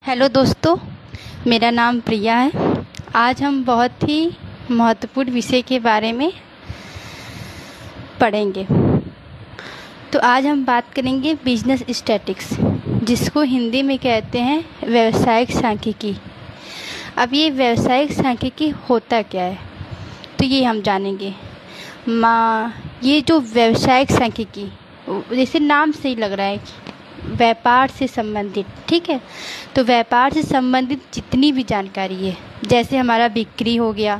Hello दोस्तों, मेरा नाम प्रिया है। आज हम बहुत ही महत्वपूर्ण विषय के बारे में पढ़ेंगे। तो आज हम बात करेंगे बिजनेस स्टैटिक्स, जिसको हिंदी में कहते हैं व्यावसायिक सांख्यिकी। अब ये व्यावसायिक सांख्यिकी होता क्या है, तो ये हम जानेंगे। ये जो व्यावसायिक सांख्यिकी, जैसे नाम से ही लग रहा है, व्यापार से संबंधित, ठीक है। तो व्यापार से संबंधित जितनी भी जानकारी है, जैसे हमारा बिक्री हो गया,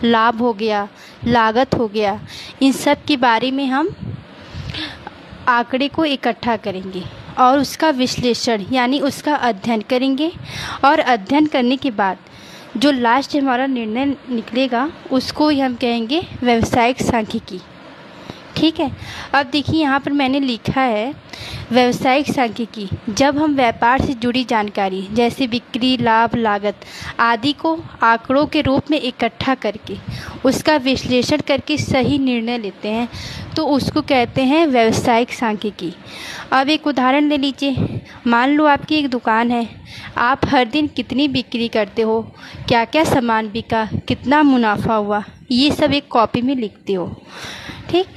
लाभ हो गया, लागत हो गया, इन सब के बारे में हम आंकड़े को इकट्ठा करेंगे और उसका विश्लेषण यानी उसका अध्ययन करेंगे। और अध्ययन करने के बाद जो लास्ट हमारा निर्णय निकलेगा उसको ही हम कहेंगे व्यावसायिक सांख्यिकी, ठीक है। अब देखिए, यहाँ पर मैंने लिखा है व्यावसायिक सांख्यिकी जब हम व्यापार से जुड़ी जानकारी जैसे बिक्री, लाभ, लागत आदि को आंकड़ों के रूप में इकट्ठा करके उसका विश्लेषण करके सही निर्णय लेते हैं, तो उसको कहते हैं व्यावसायिक सांख्यिकी। अब एक उदाहरण ले लीजिए। मान लो आपकी एक दुकान है, आप हर दिन कितनी बिक्री करते हो, क्या क्या सामान बिका, कितना मुनाफा हुआ, ये सब एक कॉपी में लिखते हो, ठीक।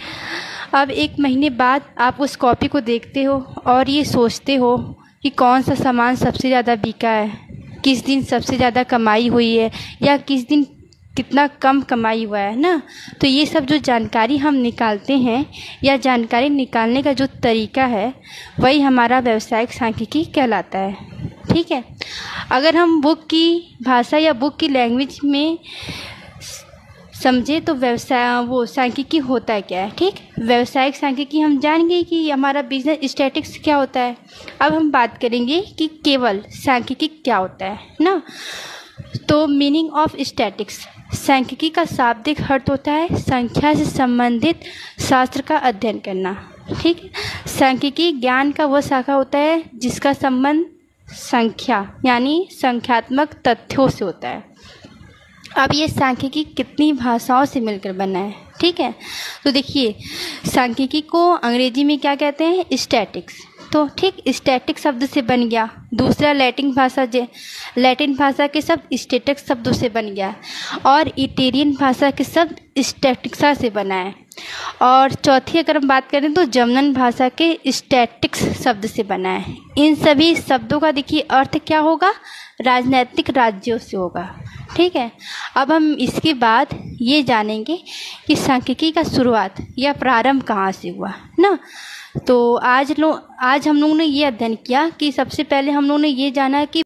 अब एक महीने बाद आप उस कॉपी को देखते हो और ये सोचते हो कि कौन सा सामान सबसे ज़्यादा बिका है, किस दिन सबसे ज़्यादा कमाई हुई है या किस दिन कितना कम कमाई हुआ है ना। तो ये सब जो जानकारी हम निकालते हैं या जानकारी निकालने का जो तरीका है, वही हमारा व्यावसायिक सांख्यिकी कहलाता है, ठीक है। अगर हम बुक की भाषा या बुक की लैंग्वेज में समझे तो सांख्यिकी होता है क्या है, ठीक। व्यावसायिक सांख्यिकी हम जानेंगे कि हमारा बिजनेस स्टैटिक्स क्या होता है। अब हम बात करेंगे कि केवल सांख्यिकी क्या होता है ना। तो मीनिंग ऑफ स्टैटिक्स, सांख्यिकी का शाब्दिक अर्थ होता है संख्या से संबंधित शास्त्र का अध्ययन करना, ठीक। सांख्यिकी ज्ञान का वह शाखा होता है जिसका संबंध संख्या यानी संख्यात्मक तथ्यों से होता है। अब ये सांख्यिकी कितनी भाषाओं से मिलकर बना है, ठीक है। तो देखिए, सांख्यिकी को अंग्रेजी में क्या कहते हैं, स्टैटिक्स। तो ठीक, स्टैटिक शब्द से बन गया। दूसरा लैटिन भाषा के शब्द स्टैटिक्स शब्दों से बन गया और इटालियन भाषा के शब्द स्टैटिक्सा से बना है। और चौथी अगर हम बात करें तो जर्मन भाषा के स्टैटिक्स शब्द से बना है। इन सभी शब्दों का देखिए अर्थ क्या होगा, राजनैतिक राज्यों से होगा, ठीक है। अब हम इसके बाद ये जानेंगे कि सांख्यिकी का शुरुआत या प्रारंभ कहाँ से हुआ ना। तो आज हम लोगों ने ये अध्ययन किया कि सबसे पहले हम लोगों ने ये जाना कि